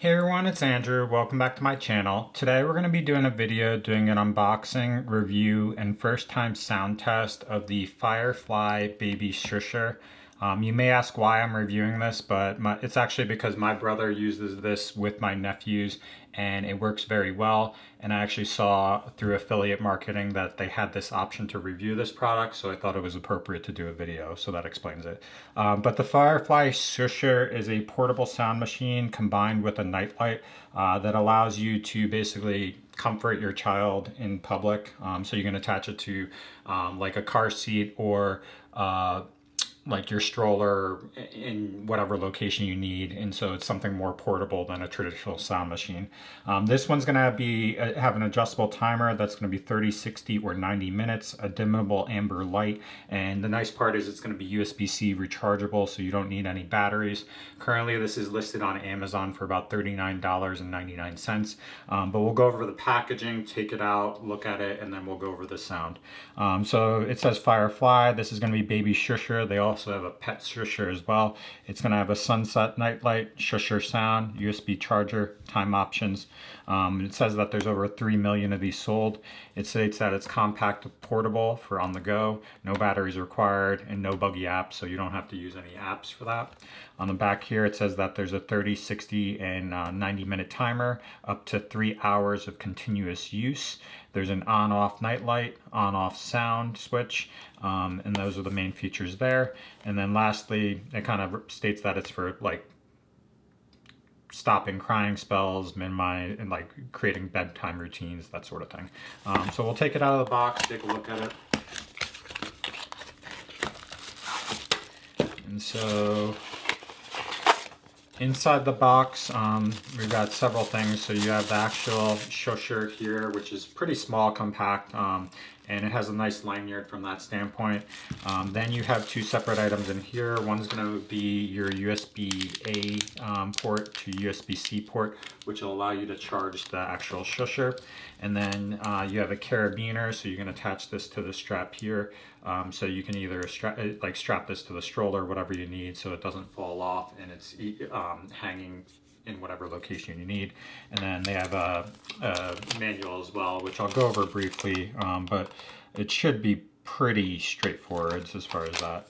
Hey everyone, it's Andrew. Welcome back to my channel. Today we're going to be doing a video doing an unboxing, review, and first time sound test of the Firefly Baby Susher. You may ask why I'm reviewing this, but it's actually because my brother uses this with my nephews and it works very well. And I actually saw through affiliate marketing that they had this option to review this product, so I thought it was appropriate to do a video, so that explains it. But the Firefly Susher is a portable sound machine combined with a nightlight that allows you to basically comfort your child in public. So you can attach it to like a car seat or like your stroller in whatever location you need, and so it's something more portable than a traditional sound machine. This one's going to be have an adjustable timer that's going to be 30, 60, or 90 minutes, a dimmable amber light, and the nice part is it's going to be USB-C rechargeable, so you don't need any batteries. Currently this is listed on Amazon for about $39.99, but we'll go over the packaging, take it out, look at it, and then we'll go over the sound. So it says Firefly. This is going to be Baby Susher. They also have a pet Susher as well. It's going to have a sunset nightlight, Susher sound, USB charger, time options. It says that there's over 3 million of these sold. It states that it's compact portable for on the go, no batteries required, and no buggy apps, so you don't have to use any apps for that. On the back here it says that there's a 30, 60, and 90-minute timer, up to 3 hours of continuous use. There's an on-off nightlight, on-off sound switch, and those are the main features there. And then lastly, it kind of states that it's for like stopping crying spells, minimize, and like creating bedtime routines, that sort of thing. So we'll take it out of the box, take a look at it. And so inside the box, we've got several things. So you have the actual Susher here, which is pretty small, compact, and it has a nice lanyard from that standpoint. Then you have two separate items in here. One's going to be your USB-A port to USB-C port, which will allow you to charge the actual Susher. And then you have a carabiner, so you can attach this to the strap here. So you can either strap this to the stroller, whatever you need, so it doesn't fall off and it's hanging in whatever location you need. And then they have a manual as well, which I'll go over briefly, but it should be pretty straightforward as far as that.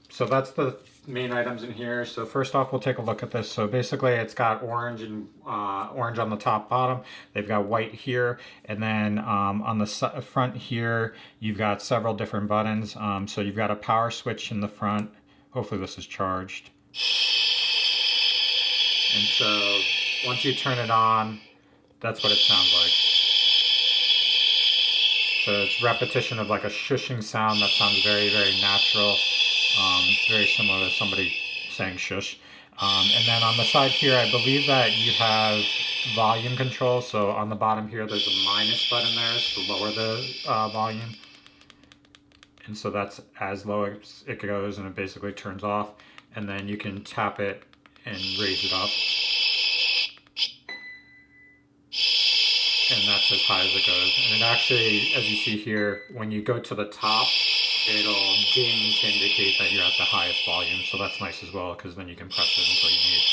So that's the main items in here. So first off, we'll take a look at this. So basically it's got orange and orange on the top bottom. They've got white here, and then on the front here you've got several different buttons. So you've got a power switch in the front. Hopefully this is charged. And so once you turn it on, that's what it sounds like. So it's repetition of like a shushing sound that sounds very, very natural. Very similar to somebody saying shush. And then on the side here, I believe that you have volume control. So on the bottom here, there's a minus button there to lower the volume. And so that's as low as it goes, and it basically turns off. And then you can tap it and raise it up. And that's as high as it goes. And it actually, as you see here, when you go to the top, it'll ding to indicate that you're at the highest volume. So that's nice as well, because then you can press it until you need.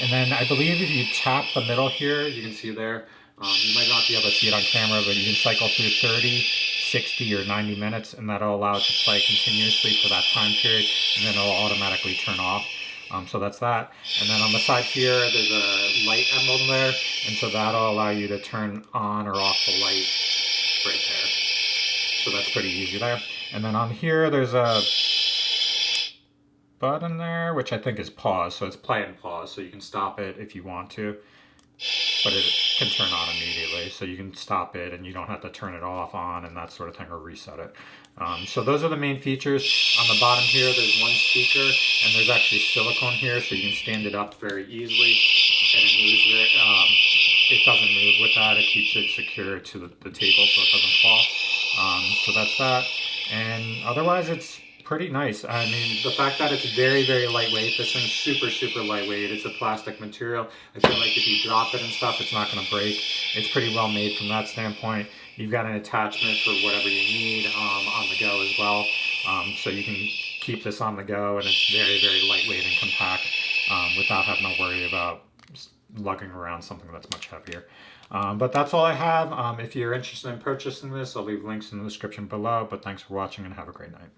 And then I believe if you tap the middle here, you can see there, you might not be able to see it on camera, but you can cycle through 30, 60, or 90 minutes, and that'll allow it to play continuously for that time period, and then it'll automatically turn off. So that's that. And then on the side here, there's a light emblem there, and so that'll allow you to turn on or off the light right there. So that's pretty easy there. And then on here, there's a button there, which I think is pause. So it's play and pause, so you can stop it if you want to, but it can turn on immediately. So you can stop it and you don't have to turn it off, on, and that sort of thing, or reset it. So those are the main features. On the bottom here, there's one speaker, and there's actually silicone here, so you can stand it up very easily, and it moves it. It doesn't move with that. It keeps it secure to the table so it doesn't fall. So that's that. And otherwise, it's pretty nice. I mean, the fact that it's very, very lightweight, this thing's super, super lightweight. It's a plastic material. I feel like if you drop it and stuff, it's not going to break. It's pretty well made from that standpoint. You've got an attachment for whatever you need on the go as well. So you can keep this on the go, and it's very, very lightweight and compact without having to worry about lugging around something that's much heavier. But that's all I have. If you're interested in purchasing this, I'll leave links in the description below. But thanks for watching and have a great night.